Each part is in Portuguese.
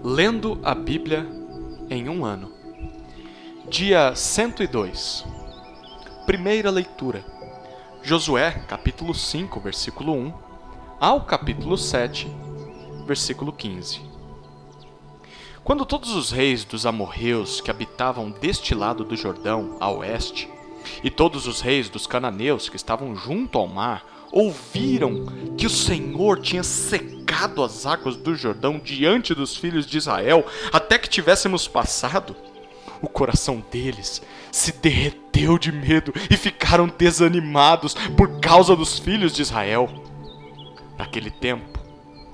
Lendo a Bíblia em um ano. Dia 102. Primeira leitura. Josué, capítulo 5, versículo 1, ao capítulo 7, versículo 15. Quando todos os reis dos amorreus que habitavam deste lado do Jordão, a oeste, e todos os reis dos cananeus que estavam junto ao mar, ouviram que o Senhor tinha secado as águas do Jordão diante dos filhos de Israel, até que tivéssemos passado, o coração deles se derreteu de medo e ficaram desanimados por causa dos filhos de Israel. Naquele tempo,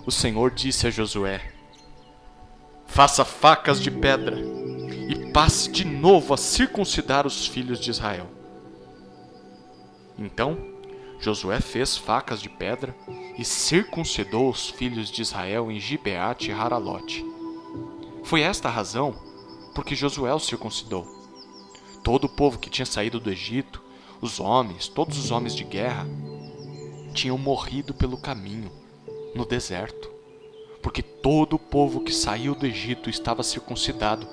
o Senhor disse a Josué: faça facas de pedra e passe de novo a circuncidar os filhos de Israel. Então, Josué fez facas de pedra e circuncidou os filhos de Israel em Gibeate e Haralote. Foi esta a razão por que Josué os circuncidou. Todo o povo que tinha saído do Egito, os homens, todos os homens de guerra, tinham morrido pelo caminho, no deserto, porque todo o povo que saiu do Egito estava circuncidado,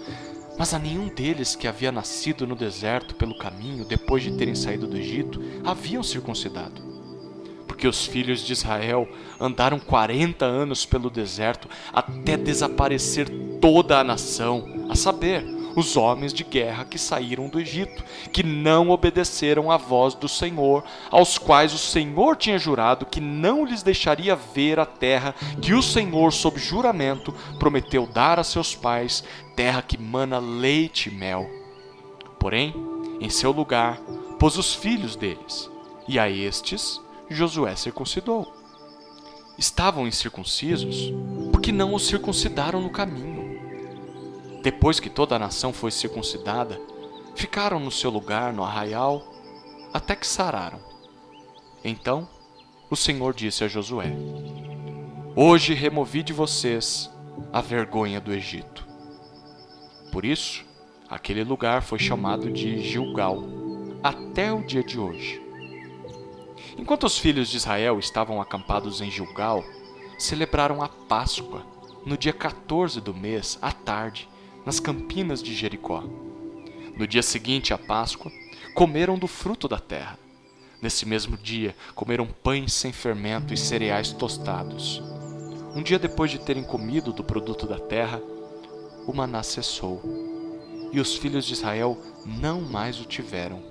mas a nenhum deles que havia nascido no deserto pelo caminho, depois de terem saído do Egito, haviam circuncidado. Porque os filhos de Israel andaram 40 anos pelo deserto até desaparecer toda a nação, a saber, os homens de guerra que saíram do Egito, que não obedeceram à voz do Senhor, aos quais o Senhor tinha jurado que não lhes deixaria ver a terra que o Senhor, sob juramento, prometeu dar a seus pais, terra que mana leite e mel. Porém, em seu lugar, pôs os filhos deles, e a estes Josué circuncidou. Estavam incircuncisos porque não os circuncidaram no caminho. Depois que toda a nação foi circuncidada, ficaram no seu lugar no arraial até que sararam. Então o Senhor disse a Josué: hoje removi de vocês a vergonha do Egito. Por isso, aquele lugar foi chamado de Gilgal, até o dia de hoje. Enquanto os filhos de Israel estavam acampados em Gilgal, celebraram a Páscoa no dia 14 do mês, à tarde, nas campinas de Jericó. No dia seguinte à Páscoa, comeram do fruto da terra. Nesse mesmo dia, comeram pães sem fermento e cereais tostados. Um dia depois de terem comido do produto da terra, o maná cessou, e os filhos de Israel não mais o tiveram.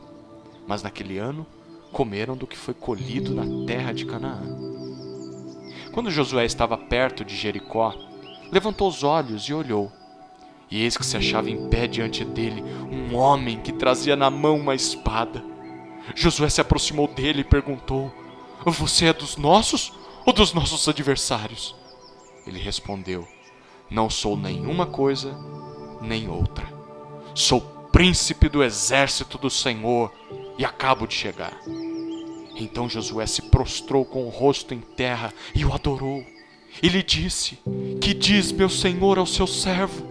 Mas naquele ano, comeram do que foi colhido na terra de Canaã. Quando Josué estava perto de Jericó, levantou os olhos e olhou. E eis que se achava em pé diante dele um homem que trazia na mão uma espada. Josué se aproximou dele e perguntou: você é dos nossos ou dos nossos adversários? Ele respondeu: não sou nenhuma coisa nem outra. Sou príncipe do exército do Senhor e acabo de chegar. Então Josué se prostrou com o rosto em terra e o adorou. E lhe disse: que diz meu senhor ao seu servo?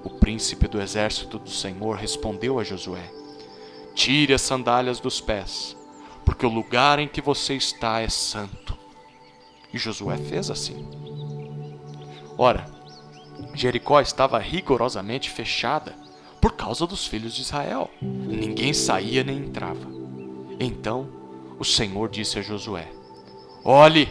O príncipe do exército do Senhor respondeu a Josué: tire as sandálias dos pés, porque o lugar em que você está é santo. E Josué fez assim. Ora, Jericó estava rigorosamente fechada por causa dos filhos de Israel. Ninguém saía nem entrava. Então o Senhor disse a Josué: olhe,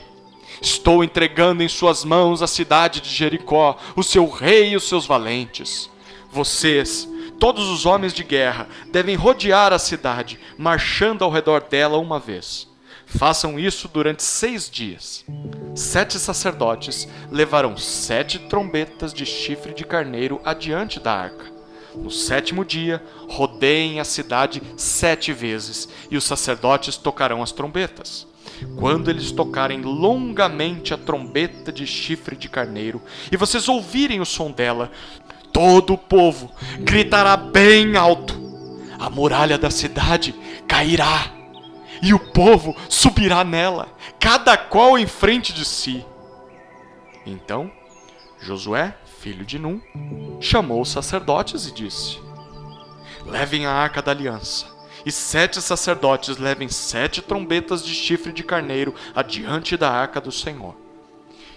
estou entregando em suas mãos a cidade de Jericó, o seu rei e os seus valentes. Vocês, todos os homens de guerra, devem rodear a cidade, marchando ao redor dela uma vez. Façam isso durante 6 dias. 7 sacerdotes levarão 7 trombetas de chifre de carneiro adiante da arca. No 7º dia, rodeiem a cidade 7 vezes, e os sacerdotes tocarão as trombetas. Quando eles tocarem longamente a trombeta de chifre de carneiro, e vocês ouvirem o som dela, todo o povo gritará bem alto. A muralha da cidade cairá, e o povo subirá nela, cada qual em frente de si. Então Josué, filho de Num, chamou os sacerdotes e disse: levem a arca da aliança, e 7 sacerdotes levem 7 trombetas de chifre de carneiro adiante da arca do Senhor.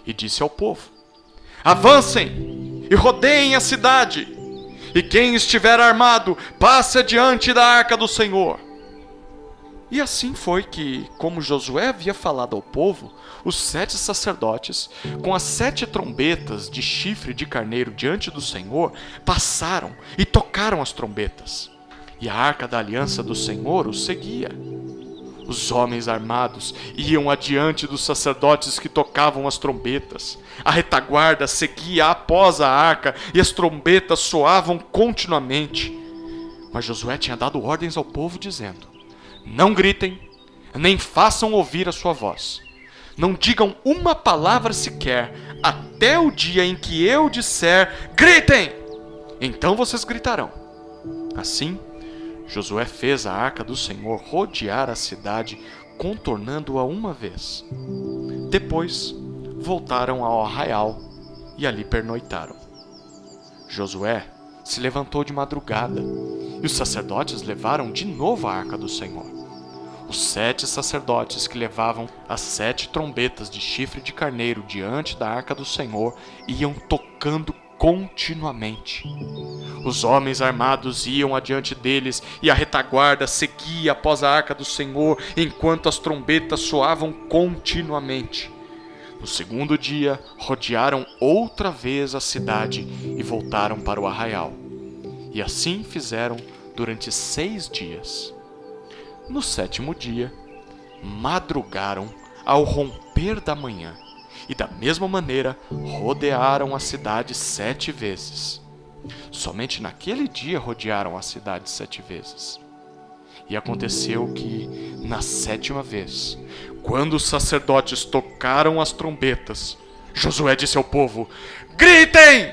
E disse ao povo: avancem e rodeiem a cidade, e quem estiver armado, passe adiante da arca do Senhor. E assim foi que, como Josué havia falado ao povo, os 7 sacerdotes, com as 7 trombetas de chifre de carneiro diante do Senhor, passaram e tocaram as trombetas. E a arca da aliança do Senhor os seguia. Os homens armados iam adiante dos sacerdotes que tocavam as trombetas. A retaguarda seguia após a arca e as trombetas soavam continuamente. Mas Josué tinha dado ordens ao povo, dizendo: não gritem, nem façam ouvir a sua voz. Não digam uma palavra sequer, até o dia em que eu disser: gritem! Então vocês gritarão. Assim, Josué fez a arca do Senhor rodear a cidade, contornando-a uma vez. Depois, voltaram ao arraial e ali pernoitaram. Josué se levantou de madrugada, e os sacerdotes levaram de novo a arca do Senhor. Os 7 sacerdotes que levavam as 7 trombetas de chifre de carneiro diante da arca do Senhor iam tocando continuamente. Os homens armados iam adiante deles, e a retaguarda seguia após a arca do Senhor, enquanto as trombetas soavam continuamente. No segundo dia, rodearam outra vez a cidade e voltaram para o arraial. E assim fizeram durante 6 dias. No 7º dia, madrugaram ao romper da manhã, e da mesma maneira rodearam a cidade 7 vezes. Somente naquele dia rodearam a cidade 7 vezes. E aconteceu que, na 7ª vez, quando os sacerdotes tocaram as trombetas, Josué disse ao povo: gritem,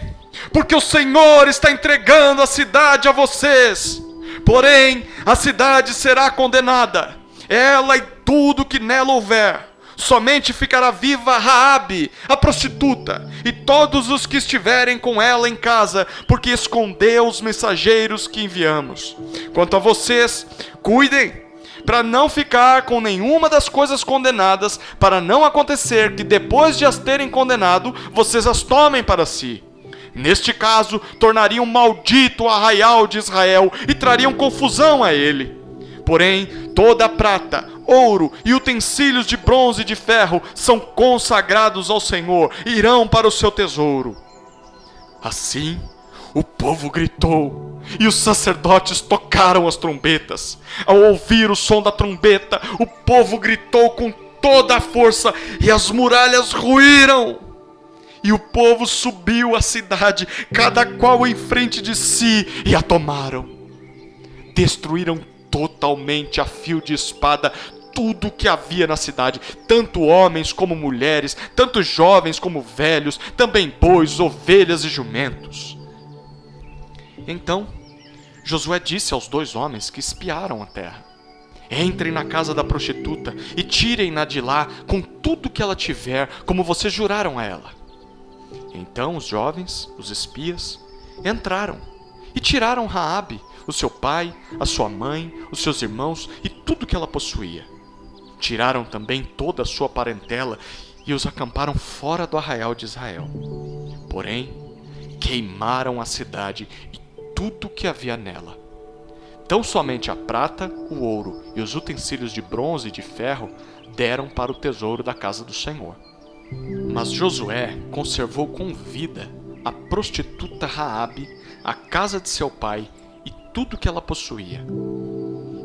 porque o Senhor está entregando a cidade a vocês. Porém, a cidade será condenada, ela e tudo que nela houver. Somente ficará viva Raabe, a prostituta, e todos os que estiverem com ela em casa, porque escondeu os mensageiros que enviamos. Quanto a vocês, cuidem, para não ficar com nenhuma das coisas condenadas, para não acontecer que depois de as terem condenado, vocês as tomem para si. Neste caso, tornariam maldito o arraial de Israel e trariam confusão a ele. Porém, toda a prata, ouro e utensílios de bronze e de ferro são consagrados ao Senhor e irão para o seu tesouro. Assim, o povo gritou e os sacerdotes tocaram as trombetas. Ao ouvir o som da trombeta, o povo gritou com toda a força e as muralhas ruíram. E o povo subiu à cidade, cada qual em frente de si, e a tomaram. Destruíram totalmente a fio de espada tudo o que havia na cidade, tanto homens como mulheres, tanto jovens como velhos, também bois, ovelhas e jumentos. Então, Josué disse aos 2 homens que espiaram a terra: entrem na casa da prostituta e tirem-na de lá com tudo que ela tiver, como vocês juraram a ela. Então os jovens, os espias, entraram e tiraram Raabe, o seu pai, a sua mãe, os seus irmãos e tudo que ela possuía. Tiraram também toda a sua parentela e os acamparam fora do arraial de Israel. Porém, queimaram a cidade e tudo que havia nela. Tão somente a prata, o ouro e os utensílios de bronze e de ferro deram para o tesouro da casa do Senhor. Mas Josué conservou com vida a prostituta Raabe, a casa de seu pai e tudo que ela possuía.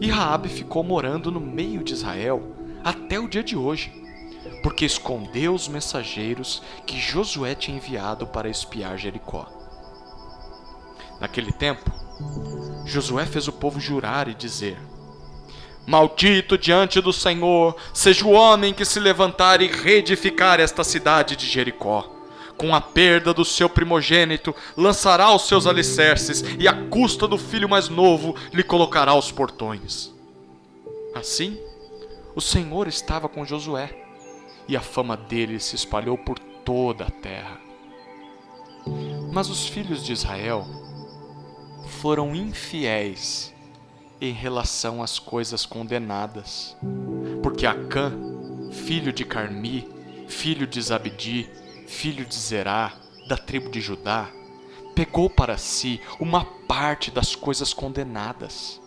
E Raabe ficou morando no meio de Israel até o dia de hoje, porque escondeu os mensageiros que Josué tinha enviado para espiar Jericó. Naquele tempo, Josué fez o povo jurar e dizer: maldito diante do Senhor seja o homem que se levantar e reedificar esta cidade de Jericó. Com a perda do seu primogênito, lançará os seus alicerces, e à custa do filho mais novo lhe colocará os portões. Assim, o Senhor estava com Josué, e a fama dele se espalhou por toda a terra. Mas os filhos de Israel foram infiéis em relação às coisas condenadas, porque Acã, filho de Carmi, filho de Zabdi, filho de Zerá, da tribo de Judá pegou para si uma parte das coisas condenadas.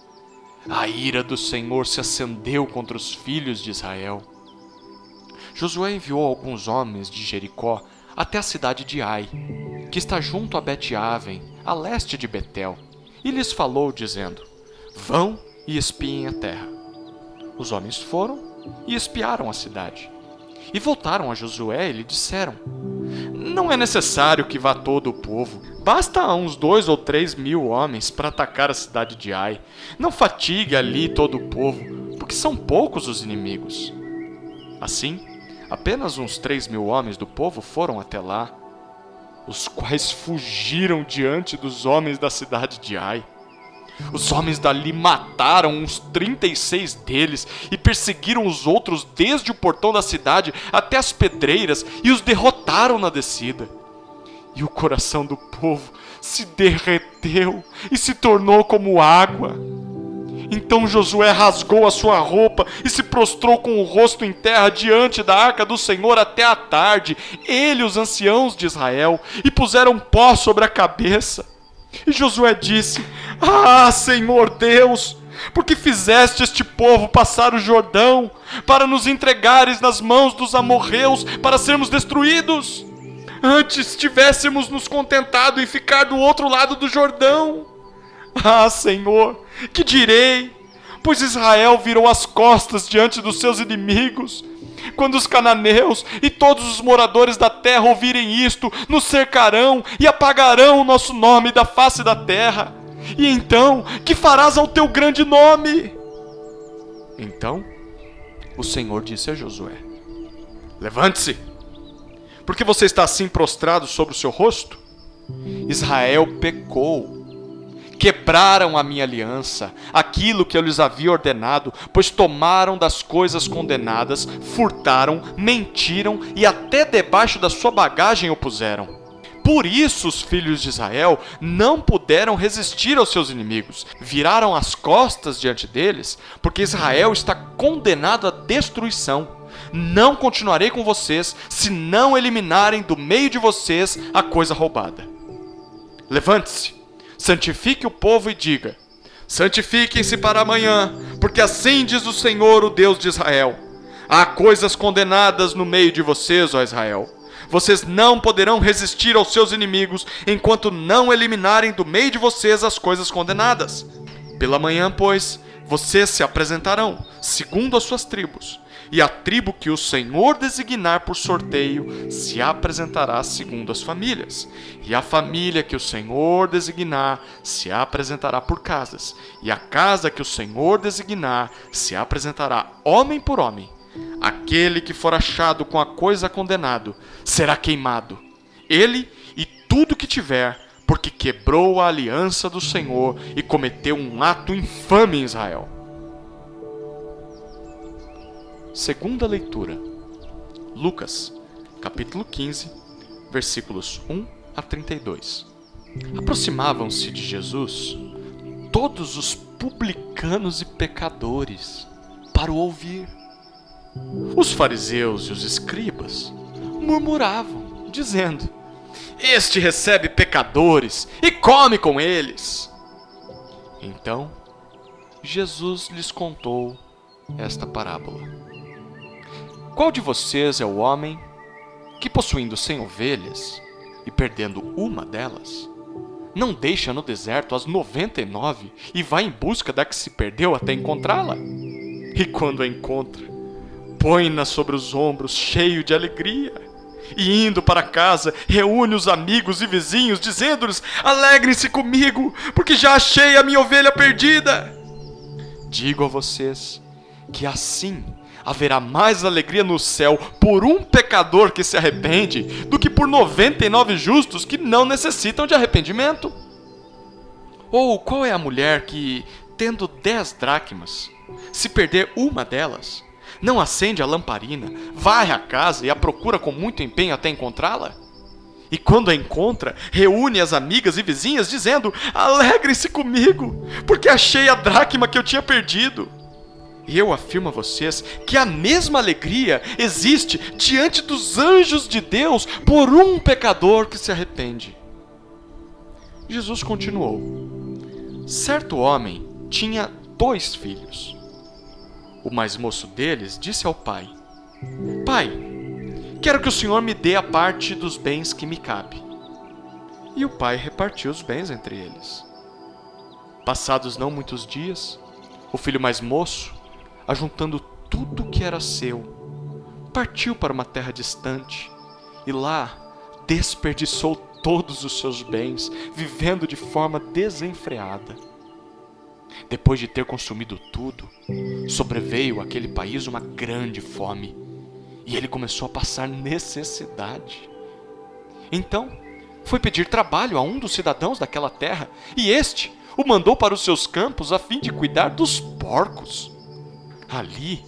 A ira do Senhor se acendeu contra os filhos de Israel. Josué enviou alguns homens de Jericó até a cidade de Ai, que está junto a Bet-Aven, a leste de Betel, e lhes falou, dizendo: vão e espiem a terra. Os homens foram e espiaram a cidade. E voltaram a Josué e lhe disseram: não é necessário que vá todo o povo. Basta uns 2 ou 3 mil homens para atacar a cidade de Ai. Não fatigue ali todo o povo, porque são poucos os inimigos. Assim, apenas uns 3 mil homens do povo foram até lá, os quais fugiram diante dos homens da cidade de Ai. Os homens dali mataram uns 36 deles e perseguiram os outros desde o portão da cidade até as pedreiras e os derrotaram na descida. E o coração do povo se derreteu e se tornou como água. Então Josué rasgou a sua roupa e se prostrou com o rosto em terra diante da arca do Senhor até a tarde, ele e os anciãos de Israel, e puseram pó sobre a cabeça. E Josué disse: ah, Senhor Deus, porque fizeste este povo passar o Jordão, para nos entregares nas mãos dos amorreus, para sermos destruídos? Antes tivéssemos nos contentado em ficar do outro lado do Jordão. Ah, Senhor, que direi? Pois Israel virou as costas diante dos seus inimigos. Quando os cananeus e todos os moradores da terra ouvirem isto, nos cercarão e apagarão o nosso nome da face da terra. E então, que farás ao teu grande nome? Então, o Senhor disse a Josué: levante-se, porque você está assim prostrado sobre o seu rosto? Israel pecou. Quebraram a minha aliança, aquilo que eu lhes havia ordenado, pois tomaram das coisas condenadas, furtaram, mentiram e até debaixo da sua bagagem o puseram. Por isso os filhos de Israel não puderam resistir aos seus inimigos, viraram as costas diante deles, porque Israel está condenado à destruição. Não continuarei com vocês, se não eliminarem do meio de vocês a coisa roubada. Levante-se, santifique o povo e diga: santifiquem-se para amanhã, porque assim diz o Senhor, o Deus de Israel: há coisas condenadas no meio de vocês, ó Israel. Vocês não poderão resistir aos seus inimigos enquanto não eliminarem do meio de vocês as coisas condenadas. Pela manhã, pois, vocês se apresentarão, segundo as suas tribos, e a tribo que o Senhor designar por sorteio se apresentará segundo as famílias. E a família que o Senhor designar se apresentará por casas. E a casa que o Senhor designar se apresentará homem por homem. Aquele que for achado com a coisa condenado será queimado, ele e tudo que tiver, porque quebrou a aliança do Senhor e cometeu um ato infame em Israel. Segunda leitura. Lucas, capítulo 15, versículos 1 a 32. Aproximavam-se de Jesus todos os publicanos e pecadores para o ouvir. Os fariseus e os escribas murmuravam, dizendo: este recebe pecadores e come com eles. Então, Jesus lhes contou esta parábola: qual de vocês é o homem que, possuindo 100 ovelhas e perdendo uma delas, não deixa no deserto as 99 e vai em busca da que se perdeu até encontrá-la? E quando a encontra, põe-na sobre os ombros, cheio de alegria, e indo para casa, reúne os amigos e vizinhos, dizendo-lhes: alegrem-se comigo, porque já achei a minha ovelha perdida. Digo a vocês que assim haverá mais alegria no céu por um pecador que se arrepende do que por 99 justos que não necessitam de arrependimento. Ou qual é a mulher que, tendo 10 dracmas, se perder uma delas, não acende a lamparina, varre a casa e a procura com muito empenho até encontrá-la? E quando a encontra, reúne as amigas e vizinhas, dizendo: alegrem-se comigo, porque achei a dracma que eu tinha perdido. Eu afirmo a vocês que a mesma alegria existe diante dos anjos de Deus por um pecador que se arrepende. Jesus continuou: certo homem tinha 2 filhos. O mais moço deles disse ao pai: Pai, quero que o senhor me dê a parte dos bens que me cabe. E o pai repartiu os bens entre eles. Passados não muitos dias, o filho mais moço, ajuntando tudo que era seu, partiu para uma terra distante e lá desperdiçou todos os seus bens, vivendo de forma desenfreada. Depois de ter consumido tudo, sobreveio àquele país uma grande fome e ele começou a passar necessidade. Então, foi pedir trabalho a um dos cidadãos daquela terra e este o mandou para os seus campos a fim de cuidar dos porcos. Ali,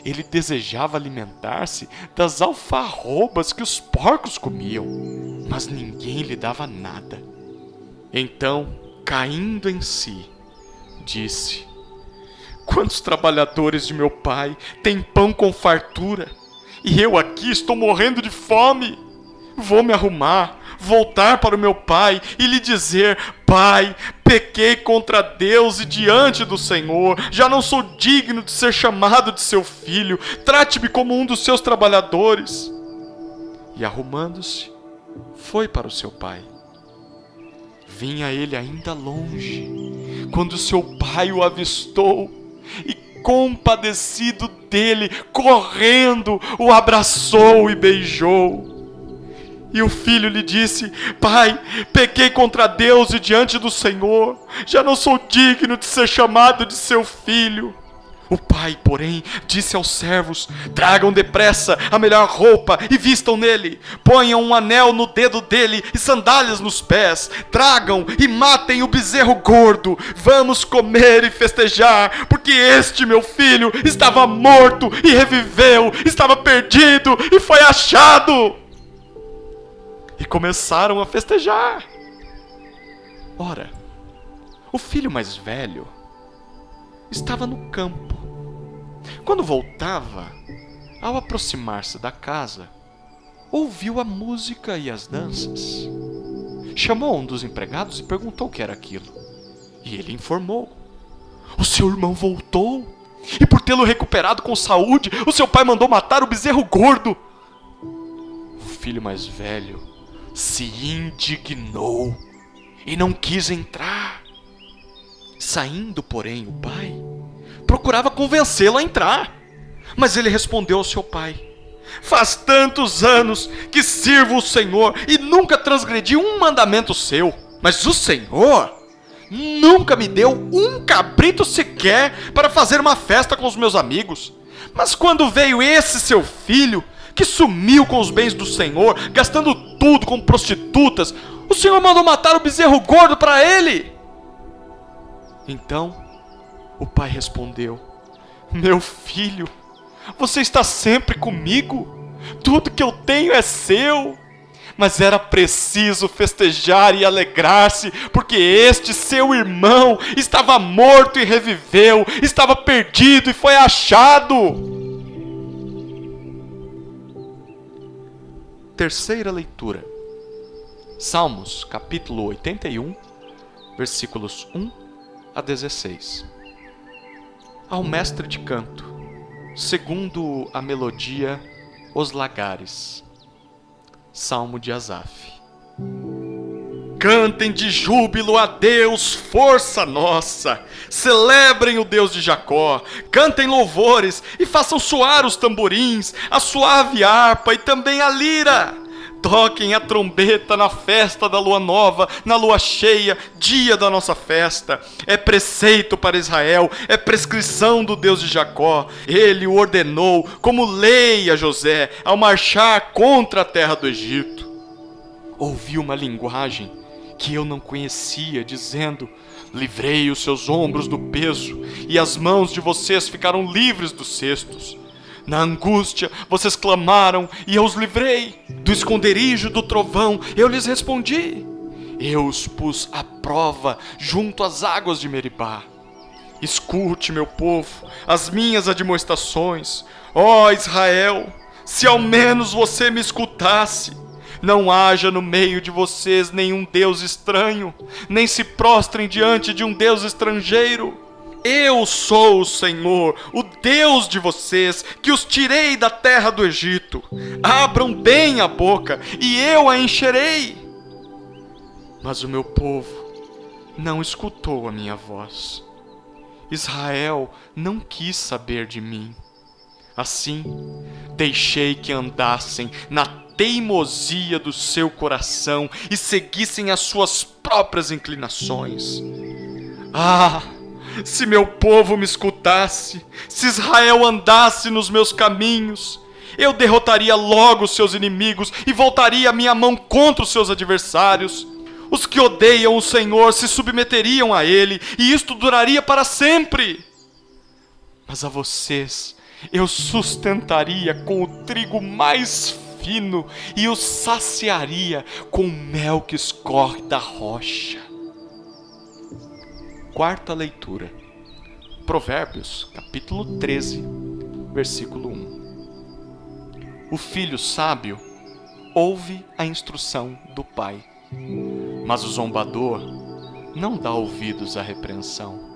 ele desejava alimentar-se das alfarrobas que os porcos comiam, mas ninguém lhe dava nada. Então, caindo em si, disse: quantos trabalhadores de meu pai têm pão com fartura, e eu aqui estou morrendo de fome? Vou me arrumar, voltar para o meu pai e lhe dizer: Pai, pequei contra Deus e diante do Senhor, já não sou digno de ser chamado de seu filho, trate-me como um dos seus trabalhadores. E arrumando-se, foi para o seu pai. Vinha ele ainda longe, quando seu pai o avistou e, compadecido dele, correndo, o abraçou e beijou. E o filho lhe disse: Pai, pequei contra Deus e diante do Senhor, já não sou digno de ser chamado de seu filho. O pai, porém, disse aos servos: tragam depressa a melhor roupa e vistam nele, ponham um anel no dedo dele e sandálias nos pés, tragam e matem o bezerro gordo, vamos comer e festejar, porque este meu filho estava morto e reviveu, estava perdido e foi achado. E começaram a festejar. Ora, o filho mais velho estava no campo. Quando voltava, ao aproximar-se da casa, ouviu a música e as danças. Chamou um dos empregados e perguntou o que era aquilo. E ele informou: o seu irmão voltou, e por tê-lo recuperado com saúde, o seu pai mandou matar o bezerro gordo. O filho mais velho se indignou e não quis entrar. Saindo, porém, o pai procurava convencê-lo a entrar, mas ele respondeu ao seu pai: faz tantos anos que sirvo o Senhor e nunca transgredi um mandamento seu, mas o Senhor nunca me deu um cabrito sequer para fazer uma festa com os meus amigos. Mas quando veio esse seu filho, que sumiu com os bens do Senhor, gastando tudo com prostitutas, o Senhor mandou matar o bezerro gordo para ele. Então o pai respondeu: meu filho, você está sempre comigo, tudo que eu tenho é seu. Mas era preciso festejar e alegrar-se, porque este seu irmão estava morto e reviveu, estava perdido e foi achado. Terceira leitura. Salmos, capítulo 81, versículos 1 a 16. Ao mestre de canto, segundo a melodia Os Lagares. Salmo de Asaf. Cantem de júbilo a Deus, força nossa. Celebrem o Deus de Jacó. Cantem louvores e façam soar os tamborins, a suave harpa e também a lira. Toquem a trombeta na festa da lua nova, na lua cheia, dia da nossa festa. É preceito para Israel, é prescrição do Deus de Jacó. Ele o ordenou como lei a José, ao marchar contra a terra do Egito. Ouvi uma linguagem que eu não conhecia, dizendo: livrei os seus ombros do peso, e as mãos de vocês ficaram livres dos cestos. Na angústia, vocês clamaram, e eu os livrei. Do esconderijo do trovão, eu lhes respondi. Eu os pus à prova junto às águas de Meribá. Escute, meu povo, as minhas admoestações. Ó Israel, se ao menos você me escutasse. Não haja no meio de vocês nenhum Deus estranho, nem se prostrem diante de um Deus estrangeiro. Eu sou o Senhor, o Deus de vocês, que os tirei da terra do Egito. Abram bem a boca, e eu a encherei. Mas o meu povo não escutou a minha voz. Israel não quis saber de mim. Assim, deixei que andassem na teimosia do seu coração e seguissem as suas próprias inclinações. Ah, se meu povo me escutasse, se Israel andasse nos meus caminhos, eu derrotaria logo os seus inimigos e voltaria a minha mão contra os seus adversários. Os que odeiam o Senhor se submeteriam a Ele, e isto duraria para sempre. Mas a vocês eu sustentaria com o trigo mais fino e os saciaria com o mel que escorre da rocha. Quarta leitura. Provérbios, capítulo 13, versículo 1. O filho sábio ouve a instrução do pai, mas o zombador não dá ouvidos à repreensão.